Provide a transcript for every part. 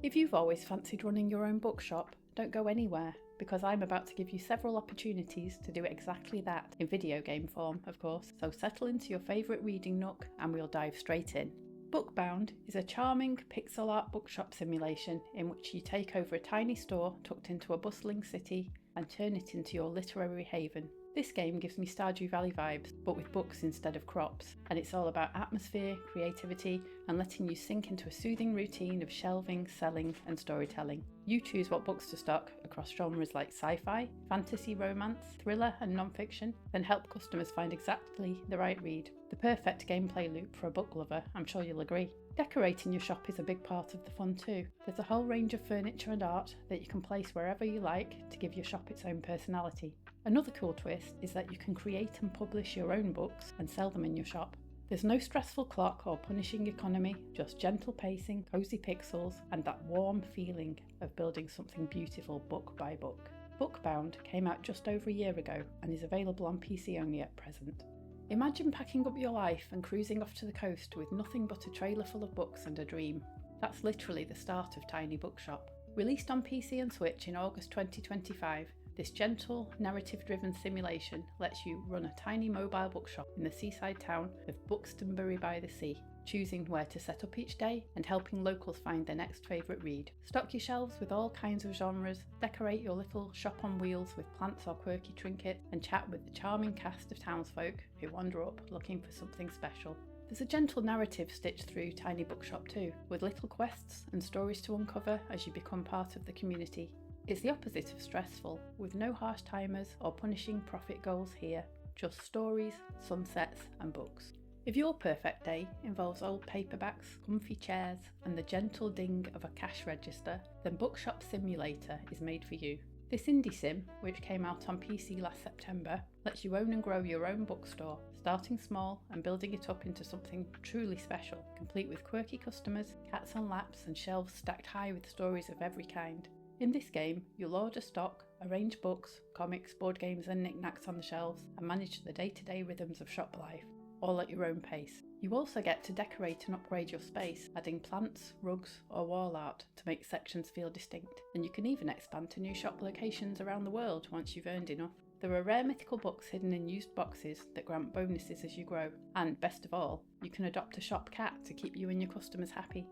If you've always fancied running your own bookshop, don't go anywhere, because I'm about to give you several opportunities to do exactly that, in video game form, of course, so settle into your favourite reading nook and we'll dive straight in. Bookbound is a charming pixel art bookshop simulation in which you take over a tiny store tucked into a bustling city and turn it into your literary haven. This game gives me Stardew Valley vibes, but with books instead of crops, and it's all about atmosphere, creativity, and letting you sink into a soothing routine of shelving, selling, and storytelling. You choose what books to stock across genres like sci-fi, fantasy, romance, thriller, and non-fiction, then help customers find exactly the right read. The perfect gameplay loop for a book lover, I'm sure you'll agree. Decorating your shop is a big part of the fun too. There's a whole range of furniture and art that you can place wherever you like to give your shop its own personality. Another cool twist is that you can create and publish your own books and sell them in your shop. There's no stressful clock or punishing economy, just gentle pacing, cosy pixels, and that warm feeling of building something beautiful book by book. Bookbound came out just over a year ago and is available on PC only at present. Imagine packing up your life and cruising off to the coast with nothing but a trailer full of books and a dream. That's literally the start of Tiny Bookshop. Released on PC and Switch in August 2025, this gentle, narrative-driven simulation lets you run a tiny mobile bookshop in the seaside town of Buxtonbury by the Sea, choosing where to set up each day and helping locals find their next favourite read. Stock your shelves with all kinds of genres, decorate your little shop on wheels with plants or quirky trinkets, and chat with the charming cast of townsfolk who wander up looking for something special. There's a gentle narrative stitched through Tiny Bookshop too, with little quests and stories to uncover as you become part of the community. It's the opposite of stressful, with no harsh timers or punishing profit goals here, just stories, sunsets and books. If your perfect day involves old paperbacks, comfy chairs and the gentle ding of a cash register, then Bookshop Simulator is made for you. This indie sim, which came out on PC last September, lets you own and grow your own bookstore, starting small and building it up into something truly special, complete with quirky customers, cats on laps and shelves stacked high with stories of every kind. In this game, you'll order stock, arrange books, comics, board games and knickknacks on the shelves, and manage the day-to-day rhythms of shop life, all at your own pace. You also get to decorate and upgrade your space, adding plants, rugs or wall art to make sections feel distinct, and you can even expand to new shop locations around the world once you've earned enough. There are rare mythical books hidden in used boxes that grant bonuses as you grow, and best of all, you can adopt a shop cat to keep you and your customers happy.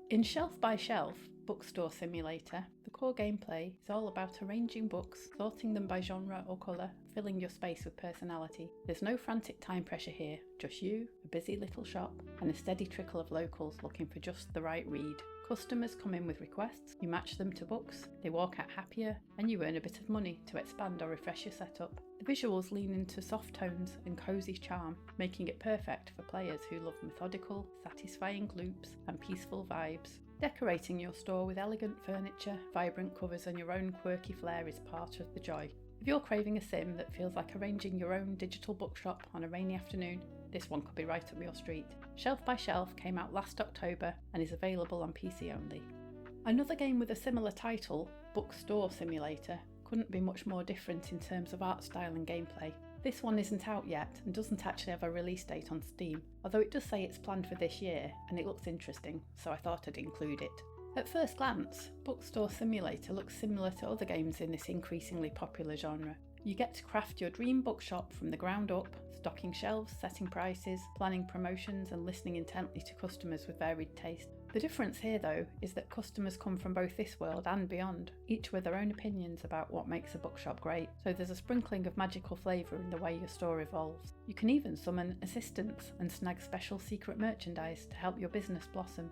In Shelf by Shelf, Bookstore Simulator, the core gameplay is all about arranging books, sorting them by genre or colour, filling your space with personality. There's no frantic time pressure here, just you, a busy little shop, and a steady trickle of locals looking for just the right read. Customers come in with requests, you match them to books, they walk out happier, and you earn a bit of money to expand or refresh your setup. The visuals lean into soft tones and cosy charm, making it perfect for players who love methodical, satisfying loops and peaceful vibes. Decorating your store with elegant furniture, vibrant covers and your own quirky flair is part of the joy. If you're craving a sim that feels like arranging your own digital bookshop on a rainy afternoon, this one could be right up your street. Shelf by Shelf came out last October and is available on PC only. Another game with a similar title, Bookstore Simulator, couldn't be much more different in terms of art style and gameplay. This one isn't out yet and doesn't actually have a release date on Steam, although it does say it's planned for this year and it looks interesting, so I thought I'd include it. At first glance, Bookstore Simulator looks similar to other games in this increasingly popular genre. You get to craft your dream bookshop from the ground up, stocking shelves, setting prices, planning promotions and listening intently to customers with varied taste. The difference here though is that customers come from both this world and beyond, each with their own opinions about what makes a bookshop great, so there's a sprinkling of magical flavour in the way your store evolves. You can even summon assistants and snag special secret merchandise to help your business blossom.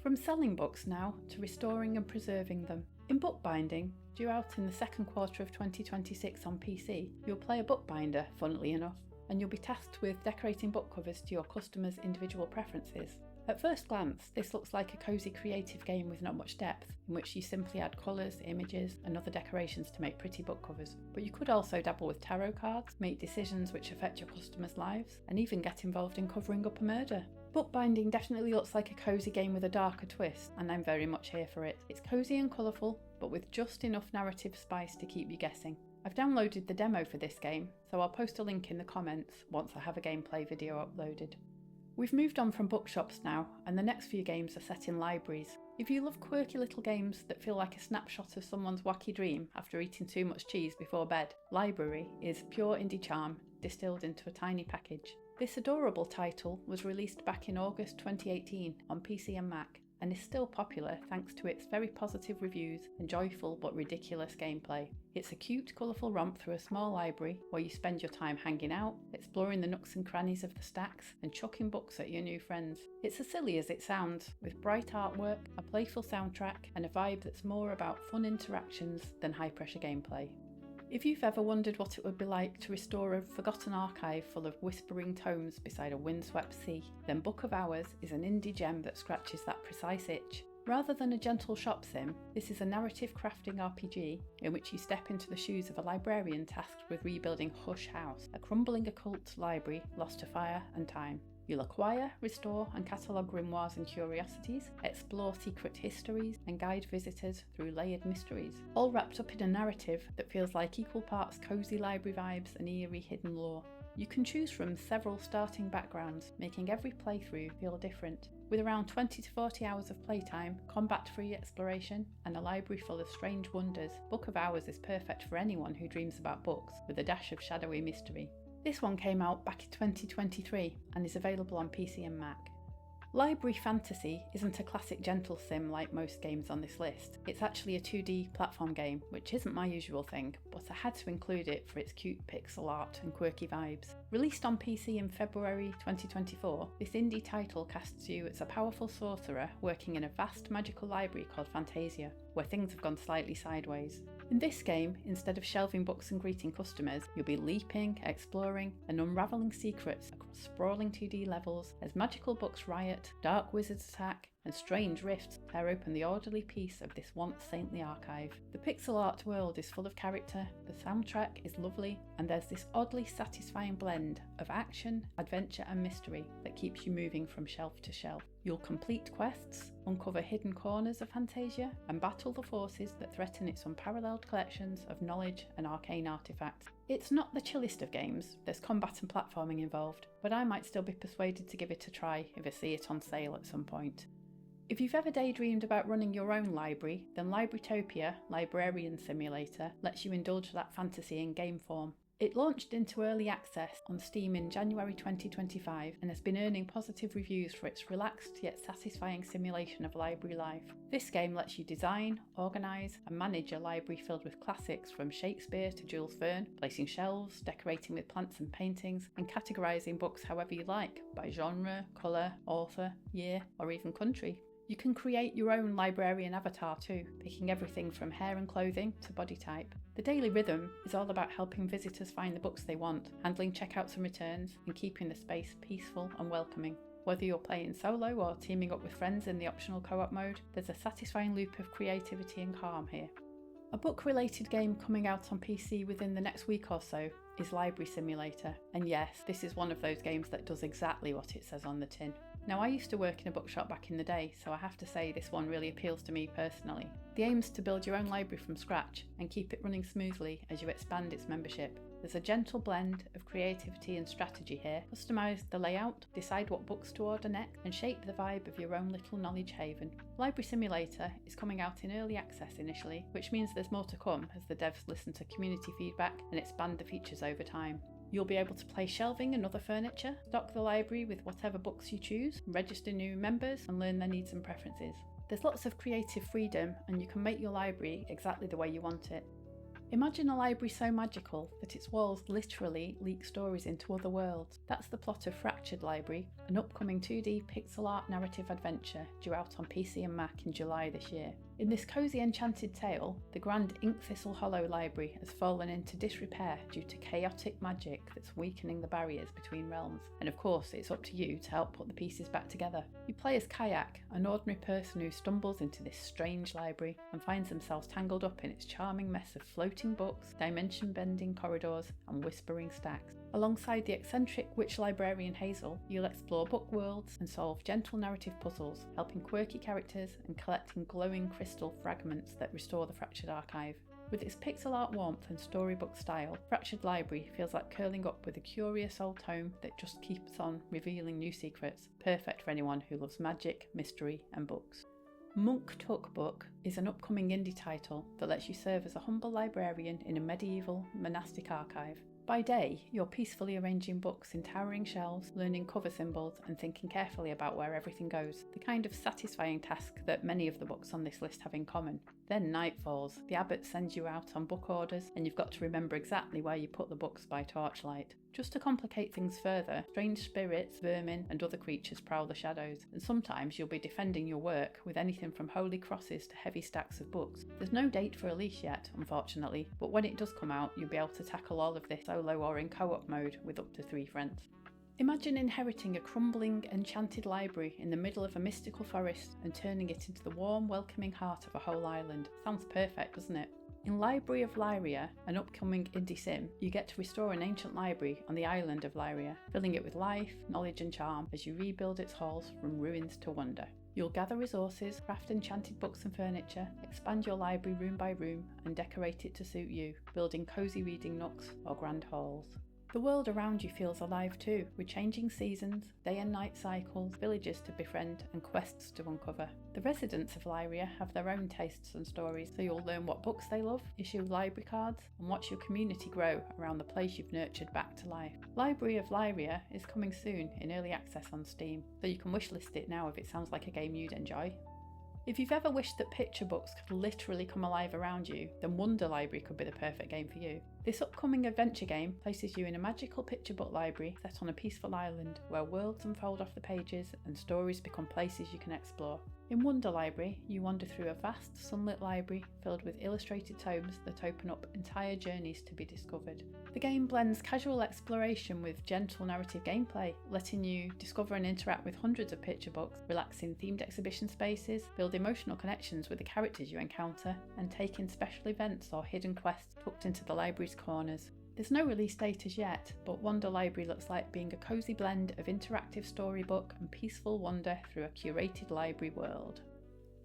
From selling books now to restoring and preserving them. In Bookbinding, due out in the second quarter of 2026 on PC, you'll play a bookbinder, funnily enough, and you'll be tasked with decorating book covers to your customers' individual preferences. At first glance, this looks like a cosy creative game with not much depth, in which you simply add colours, images and other decorations to make pretty book covers. But you could also dabble with tarot cards, make decisions which affect your customers' lives, and even get involved in covering up a murder. Bookbinding definitely looks like a cosy game with a darker twist, and I'm very much here for it. It's cosy and colourful, but with just enough narrative spice to keep you guessing. I've downloaded the demo for this game, so I'll post a link in the comments once I have a gameplay video uploaded. We've moved on from bookshops now, and the next few games are set in libraries. If you love quirky little games that feel like a snapshot of someone's wacky dream after eating too much cheese before bed, Library is pure indie charm distilled into a tiny package. This adorable title was released back in August 2018 on PC and Mac, and is still popular thanks to its very positive reviews and joyful but ridiculous gameplay. It's a cute, colourful romp through a small library where you spend your time hanging out, exploring the nooks and crannies of the stacks, and chucking books at your new friends. It's as silly as it sounds, with bright artwork, a playful soundtrack, and a vibe that's more about fun interactions than high-pressure gameplay. If you've ever wondered what it would be like to restore a forgotten archive full of whispering tomes beside a windswept sea, then Book of Hours is an indie gem that scratches that precise itch. Rather than a gentle shop sim, this is a narrative crafting RPG in which you step into the shoes of a librarian tasked with rebuilding Hush House, a crumbling occult library lost to fire and time. You'll acquire, restore and catalogue grimoires and curiosities, explore secret histories and guide visitors through layered mysteries, all wrapped up in a narrative that feels like equal parts cosy library vibes and eerie hidden lore. You can choose from several starting backgrounds, making every playthrough feel different. With around 20 to 40 hours of playtime, combat-free exploration, and a library full of strange wonders, Book of Hours is perfect for anyone who dreams about books, with a dash of shadowy mystery. This one came out back in 2023 and is available on PC and Mac. Library Fantasy isn't a classic gentle sim like most games on this list. It's actually a 2D platform game, which isn't my usual thing, but I had to include it for its cute pixel art and quirky vibes. Released on PC in February 2024, this indie title casts you as a powerful sorcerer working in a vast magical library called Fantasia, where things have gone slightly sideways. In this game, instead of shelving books and greeting customers, you'll be leaping, exploring, and unravelling secrets across sprawling 2D levels as magical books riot, dark wizards attack, and strange rifts tear open the orderly peace of this once saintly archive. The pixel art world is full of character, the soundtrack is lovely, and there's this oddly satisfying blend of action, adventure, and mystery that keeps you moving from shelf to shelf. You'll complete quests, uncover hidden corners of Fantasia, and battle the forces that threaten its unparalleled collections of knowledge and arcane artifacts. It's not the chillest of games, there's combat and platforming involved, but I might still be persuaded to give it a try if I see it on sale at some point. If you've ever daydreamed about running your own library, then LIBRITOPIA, Librarian Simulator, lets you indulge that fantasy in game form. It launched into early access on Steam in January 2025 and has been earning positive reviews for its relaxed yet satisfying simulation of library life. This game lets you design, organise and manage a library filled with classics from Shakespeare to Jules Verne, placing shelves, decorating with plants and paintings, and categorising books however you like, by genre, colour, author, year or even country. You can create your own librarian avatar too, picking everything from hair and clothing to body type. The daily rhythm is all about helping visitors find the books they want, handling checkouts and returns, and keeping the space peaceful and welcoming. Whether you're playing solo or teaming up with friends in the optional co-op mode, there's a satisfying loop of creativity and calm here. A book-related game coming out on PC within the next week or so is Library Simulator, and yes, this is one of those games that does exactly what it says on the tin. Now, I used to work in a bookshop back in the day, so I have to say this one really appeals to me personally. The aim is to build your own library from scratch and keep it running smoothly as you expand its membership. There's a gentle blend of creativity and strategy here. Customise the layout, decide what books to order next, and shape the vibe of your own little knowledge haven. Library Simulator is coming out in early access initially, which means there's more to come as the devs listen to community feedback and expand the features over time. You'll be able to place shelving and other furniture, stock the library with whatever books you choose, register new members and learn their needs and preferences. There's lots of creative freedom and you can make your library exactly the way you want it. Imagine a library so magical that its walls literally leak stories into other worlds. That's the plot of Fractured Library, an upcoming 2D pixel art narrative adventure due out on PC and Mac in July this year. In this cosy enchanted tale, the grand Ink Thistle Hollow library has fallen into disrepair due to chaotic magic that's weakening the barriers between realms, and of course it's up to you to help put the pieces back together. You play as Kayak, an ordinary person who stumbles into this strange library and finds themselves tangled up in its charming mess of floating books, dimension-bending corridors and whispering stacks. Alongside the eccentric witch librarian Hazel, you'll explore book worlds and solve gentle narrative puzzles, helping quirky characters and collecting glowing crystal fragments that restore the Fractured archive. With its pixel art warmth and storybook style, Fractured Library feels like curling up with a curious old tome that just keeps on revealing new secrets, perfect for anyone who loves magic, mystery and books. Monk Tuck Book is an upcoming indie title that lets you serve as a humble librarian in a medieval monastic archive. By day, you're peacefully arranging books in towering shelves, learning cover symbols and thinking carefully about where everything goes, the kind of satisfying task that many of the books on this list have in common. Then night falls, the abbot sends you out on book orders and you've got to remember exactly where you put the books by torchlight. Just to complicate things further, strange spirits, vermin and other creatures prowl the shadows, and sometimes you'll be defending your work with anything from holy crosses to heavy stacks of books. There's no date for release yet, unfortunately, but when it does come out you'll be able to tackle all of this solo or in co-op mode with up to 3 friends. Imagine inheriting a crumbling, enchanted library in the middle of a mystical forest and turning it into the warm, welcoming heart of a whole island. Sounds perfect, doesn't it? In Library of Lyria, an upcoming indie sim, you get to restore an ancient library on the island of Lyria, filling it with life, knowledge and charm as you rebuild its halls from ruins to wonder. You'll gather resources, craft enchanted books and furniture, expand your library room by room and decorate it to suit you, building cosy reading nooks or grand halls. The world around you feels alive too, with changing seasons, day and night cycles, villages to befriend and quests to uncover. The residents of Lyria have their own tastes and stories, so you'll learn what books they love, issue library cards and watch your community grow around the place you've nurtured back to life. Library of Lyria is coming soon in early access on Steam, so you can wishlist it now if it sounds like a game you'd enjoy. If you've ever wished that picture books could literally come alive around you, then Wonder Library could be the perfect game for you. This upcoming adventure game places you in a magical picture book library set on a peaceful island where worlds unfold off the pages and stories become places you can explore. In Wonder Library, you wander through a vast sunlit library filled with illustrated tomes that open up entire journeys to be discovered. The game blends casual exploration with gentle narrative gameplay, letting you discover and interact with hundreds of picture books, relax in themed exhibition spaces, build emotional connections with the characters you encounter, and take in special events or hidden quests tucked into the library's corners. There's no release date as yet, but Wonder Library looks like being a cosy blend of interactive storybook and peaceful wander through a curated library world.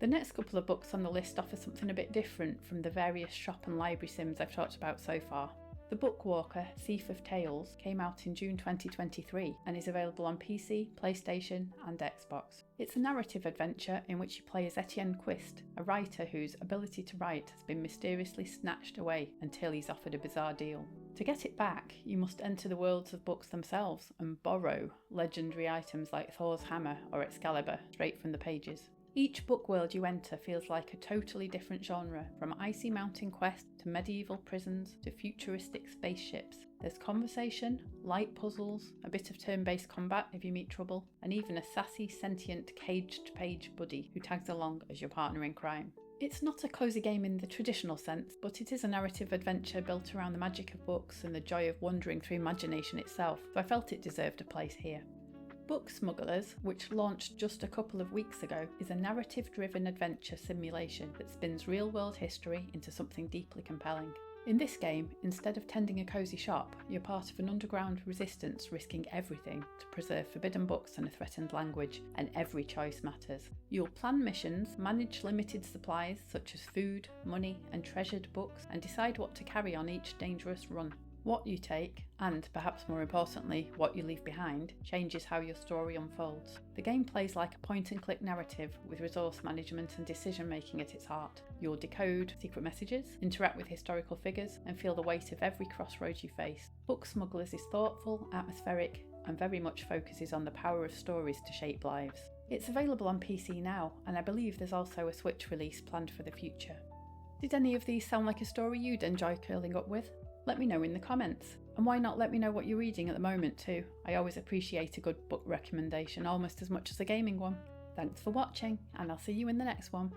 The next couple of books on the list offer something a bit different from the various shop and library sims I've talked about so far. The Bookwalker Thief of Tales came out in June 2023 and is available on PC, PlayStation and Xbox. It's a narrative adventure in which you play as Etienne Quist, a writer whose ability to write has been mysteriously snatched away until he's offered a bizarre deal. To get it back, you must enter the worlds of books themselves and borrow legendary items like Thor's hammer or Excalibur straight from the pages. Each book world you enter feels like a totally different genre, from icy mountain quest to medieval prisons to futuristic spaceships. There's conversation, light puzzles, a bit of turn-based combat if you meet trouble, and even a sassy, sentient, caged page buddy who tags along as your partner in crime. It's not a cosy game in the traditional sense, but it is a narrative adventure built around the magic of books and the joy of wandering through imagination itself, so I felt it deserved a place here. Book Smugglers, which launched just a couple of weeks ago, is a narrative-driven adventure simulation that spins real-world history into something deeply compelling. In this game, instead of tending a cosy shop, you're part of an underground resistance risking everything to preserve forbidden books and a threatened language, and every choice matters. You'll plan missions, manage limited supplies such as food, money and treasured books, and decide what to carry on each dangerous run. What you take, and perhaps more importantly, what you leave behind, changes how your story unfolds. The game plays like a point-and-click narrative with resource management and decision-making at its heart. You'll decode secret messages, interact with historical figures, and feel the weight of every crossroads you face. Book Smugglers is thoughtful, atmospheric, and very much focuses on the power of stories to shape lives. It's available on PC now, and I believe there's also a Switch release planned for the future. Did any of these sound like a story you'd enjoy curling up with? Let me know in the comments. And why not let me know what you're reading at the moment too? I always appreciate a good book recommendation almost as much as a gaming one. Thanks for watching, and I'll see you in the next one.